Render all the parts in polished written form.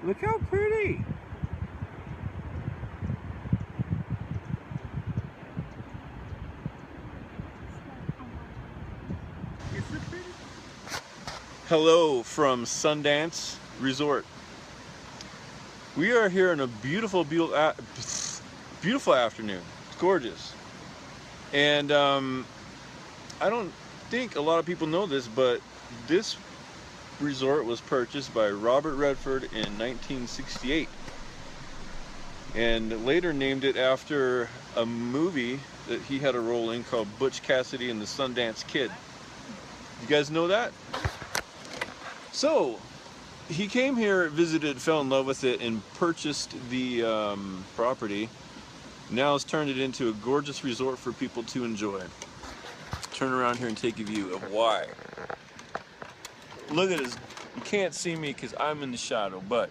Look how pretty. Isn't it pretty? Hello from Sundance Resort. We are here in a beautiful, beautiful afternoon. It's gorgeous. And I don't think a lot of people know this, but this resort was purchased by Robert Redford in 1968 and later named it after a movie that he had a role in called Butch Cassidy and the Sundance Kid. You guys know that? So he came here, visited, fell in love with it, and purchased the property. Now it's turned it into a gorgeous resort for people to enjoy. Turn around here and take a view of why. Look at this. You can't see me because I'm in the shadow, but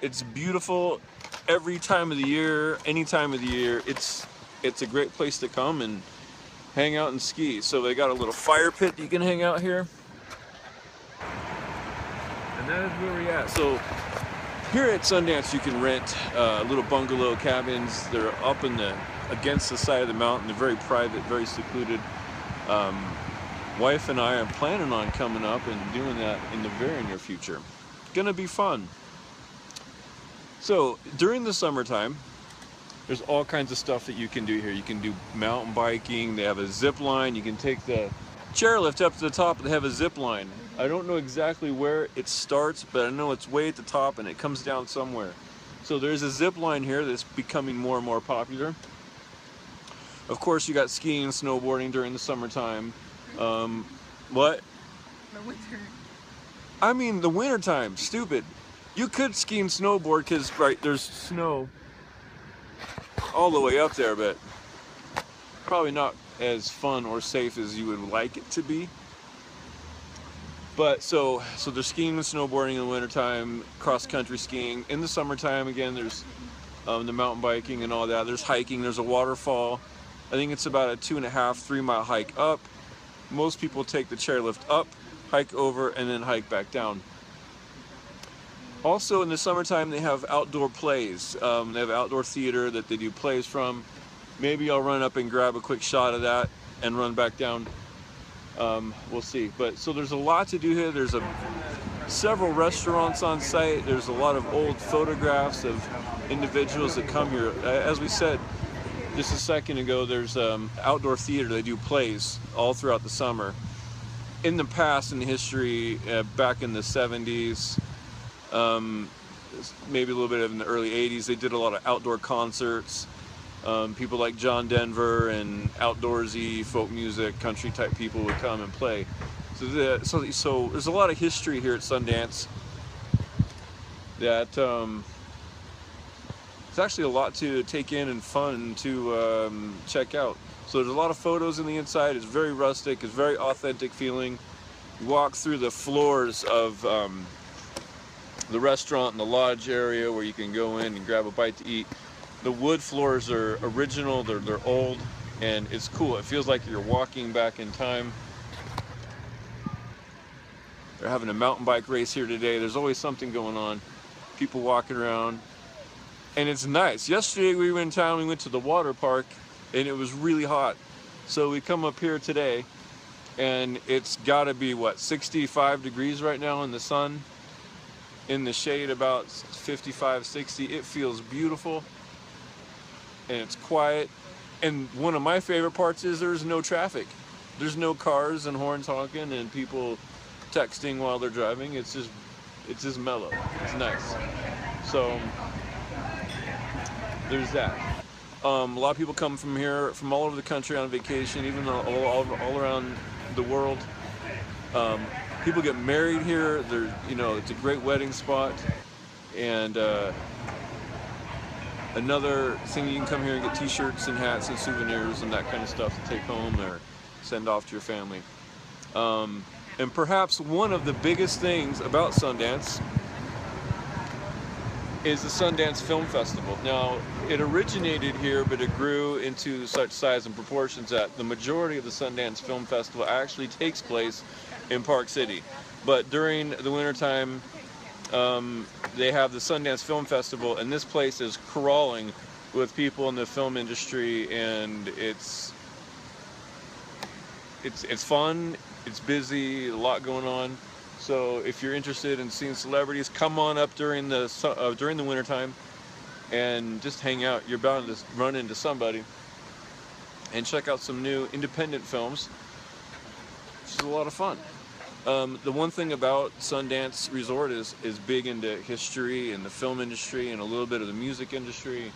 it's beautiful every time of the year, any time of the year. It's a great place to come and hang out and ski. So they got a little fire pit that you can hang out here. And that is where we're at. So here at Sundance you can rent little bungalow cabins. They're up in against the side of the mountain. They're very private, very secluded. Wife and I are planning on coming up and doing that in the very near future. Gonna be fun. So during the summertime, there's all kinds of stuff that you can do here. You can do mountain biking. They have a zip line. You can take the chairlift up to the top. They have a zip line. I don't know exactly where it starts, but I know it's way at the top and it comes down somewhere. So there's a zip line here that's becoming more and more popular. Of course, you got skiing and snowboarding during the summertime. What? The winter. I mean the winter time, stupid. You could ski and snowboard because, right, there's snow all the way up there, but probably not as fun or safe as you would like it to be. But so there's skiing and snowboarding in the wintertime, cross-country skiing. In the summertime, again, there's the mountain biking and all that. There's hiking, there's a waterfall. I think it's about a 2.5, 3 mile hike up. Most people take the chairlift up, hike over, and then hike back down. Also in the summertime they have outdoor plays. They have outdoor theater that they do plays from. Maybe I'll run up and grab a quick shot of that and run back down. We'll see. But so there's a lot to do here. There's several restaurants on site. There's a lot of old photographs of individuals that come here. As we said just a second ago, there's outdoor theater. They do plays all throughout the summer. In the past, in the history, back in the 70s, maybe a little bit in the early 80s, they did a lot of outdoor concerts. People like John Denver and outdoorsy folk music, country type people would come and play. So there's a lot of history here at Sundance that it's actually a lot to take in and fun to check out. So there's a lot of photos in the inside. It's very rustic. It's very authentic feeling. You walk through the floors of the restaurant and the lodge area where you can go in and grab a bite to eat. The wood floors are original. They're old, and it's cool. It feels like you're walking back in time. They're having a mountain bike race here today. There's always something going on. People walking around. And it's nice. Yesterday we were in town, we went to the water park, and it was really hot. So we come up here today, and it's gotta be, what, 65 degrees right now in the sun. In the shade about 55, 60. It feels beautiful, and it's quiet. And one of my favorite parts is there's no traffic. There's no cars and horns honking and people texting while they're driving. It's just mellow. It's nice. So there's that. A lot of people come from here, from all over the country on vacation, even all around the world. People get married here. It's a great wedding spot. And another thing, you can come here and get t-shirts and hats and souvenirs and that kind of stuff to take home or send off to your family. And perhaps one of the biggest things about Sundance is the Sundance Film Festival. Now, it originated here, but it grew into such size and proportions that the majority of the Sundance Film Festival actually takes place in Park City. But during the wintertime, They have the Sundance Film Festival, and this place is crawling with people in the film industry, and it's fun, it's busy, a lot going on. So if you're interested in seeing celebrities, come on up during the winter time and just hang out. You're bound to run into somebody and check out some new independent films. It's a lot of fun. The one thing about Sundance Resort is big into history and the film industry and a little bit of the music industry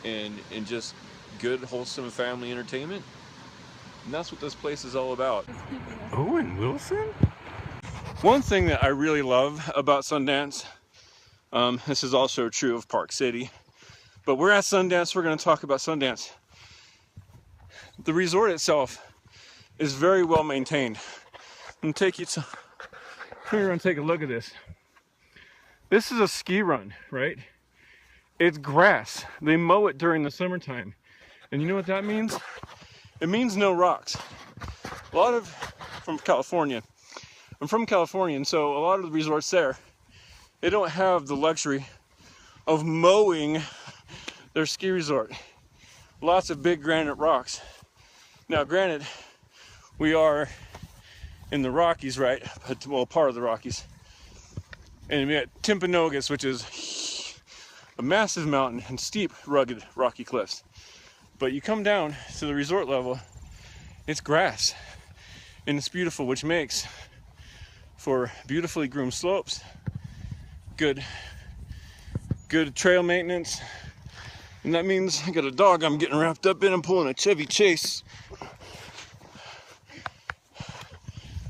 and just good, wholesome family entertainment. And that's what this place is all about. Owen Wilson? One thing that I really love about Sundance, this is also true of Park City, but we're at Sundance, we're going to talk about Sundance. The resort itself is very well maintained. I'm going to take you to, we're going to take a look at this. This is a ski run, right? It's grass. They mow it during the summertime. And you know what that means? It means no rocks. From California. I'm from California, and so a lot of the resorts there, they don't have the luxury of mowing their ski resort. Lots of big granite rocks. Now, granted, we are in the Rockies, right? Well, part of the Rockies. And we got Timpanogos, which is a massive mountain and steep, rugged, rocky cliffs. But you come down to the resort level, it's grass. And it's beautiful, which makes for beautifully groomed slopes, good trail maintenance. And that means I got a dog I'm getting wrapped up in. I'm pulling a Chevy Chase.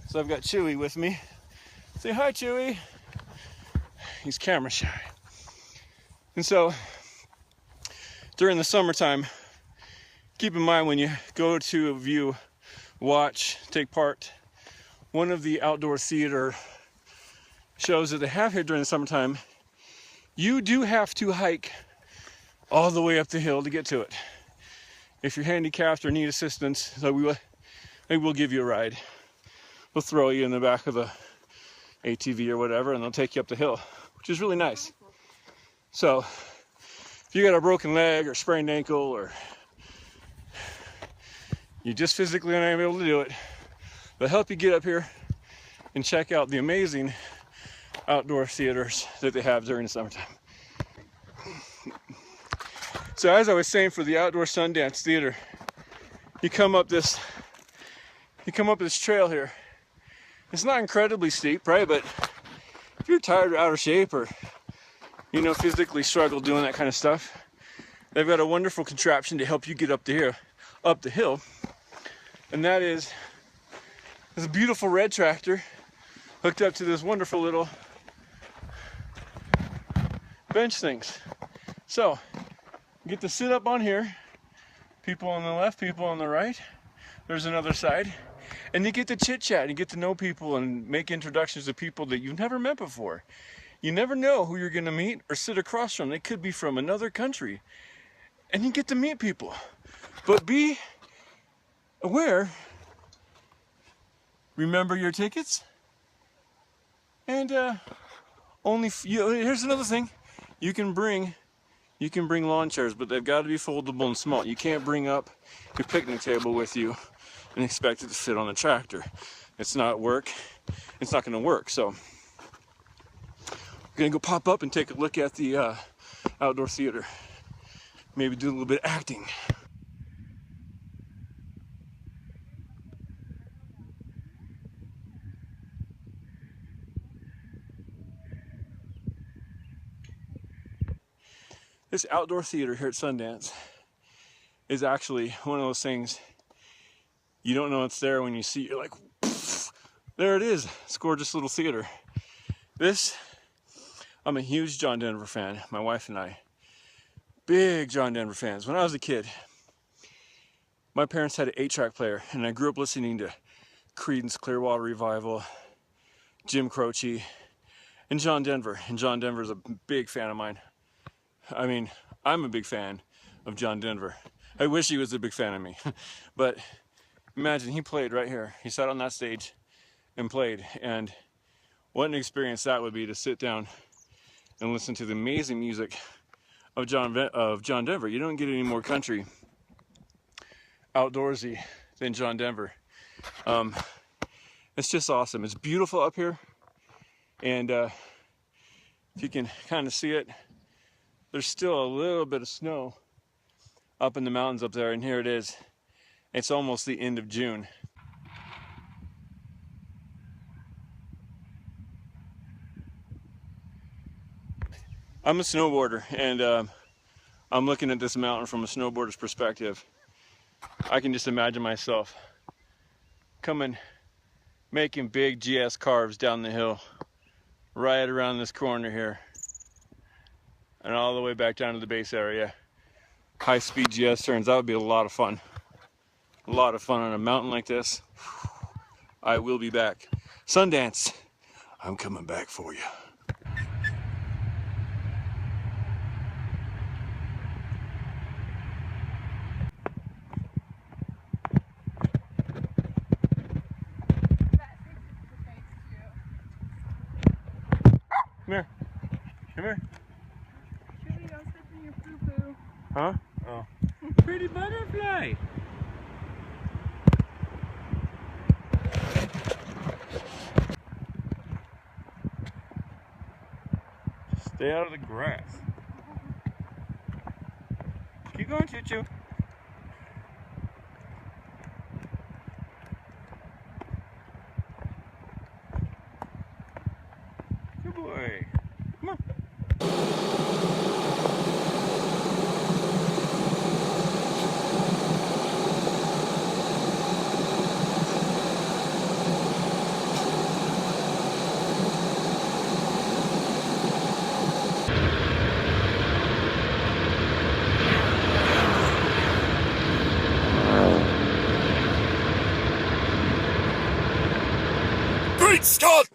So I've got Chewy with me. Say hi, Chewy. He's camera shy. And so during the summertime, keep in mind when you go to view, watch, take part, one of the outdoor theater shows that they have here during the summertime, you do have to hike all the way up the hill to get to it. If you're handicapped or need assistance, so they will give you a ride. They'll throw you in the back of the ATV or whatever, and they'll take you up the hill, which is really nice. So if you got a broken leg or sprained ankle, or you're just physically unable to do it, they'll help you get up here and check out the amazing outdoor theaters that they have during the summertime. So as I was saying, for the outdoor Sundance Theater, you come up this trail here. It's not incredibly steep, right? But if you're tired or out of shape, or physically struggle doing that kind of stuff, they've got a wonderful contraption to help you get up the hill. And that is this beautiful red tractor hooked up to this wonderful little bench things. So you get to sit up on here, people on the left, people on the right. There's another side. And you get to chit chat and get to know people and make introductions to people that you've never met before. You never know who you're going to meet or sit across from. They could be from another country. And you get to meet people. But be aware, remember your tickets, and here's another thing, you can bring lawn chairs, but they've got to be foldable and small. You can't bring up your picnic table with you and expect it to fit on the tractor. It's not going to work. So we're gonna go pop up and take a look at the outdoor theater, maybe do a little bit of acting. This outdoor theater here at Sundance is actually one of those things you don't know it's there when you see it. You're like, there it is. It's a gorgeous little theater. I'm a huge John Denver fan. My wife and I, big John Denver fans. When I was a kid, my parents had an 8-track player, and I grew up listening to Creedence Clearwater Revival, Jim Croce, and John Denver. And John Denver's a big fan of mine. I mean, I'm a big fan of John Denver. I wish he was a big fan of me. But imagine, he played right here. He sat on that stage and played. And what an experience that would be, to sit down and listen to the amazing music of John Denver. You don't get any more country outdoorsy than John Denver. It's just awesome. It's beautiful up here, and if you can kind of see it, there's still a little bit of snow up in the mountains up there, and here it is. It's almost the end of June. I'm a snowboarder, and I'm looking at this mountain from a snowboarder's perspective. I can just imagine myself coming, making big GS carves down the hill, right around this corner here, and all the way back down to the base area. High-speed GS turns. That would be a lot of fun. A lot of fun on a mountain like this. I will be back. Sundance, I'm coming back for you. Come here. Come here. Julie, don't step in your poo-poo. Huh? Oh. Pretty butterfly. Stay out of the grass. Keep going, Choo-Choo. Good boy. Come on. Great Scott!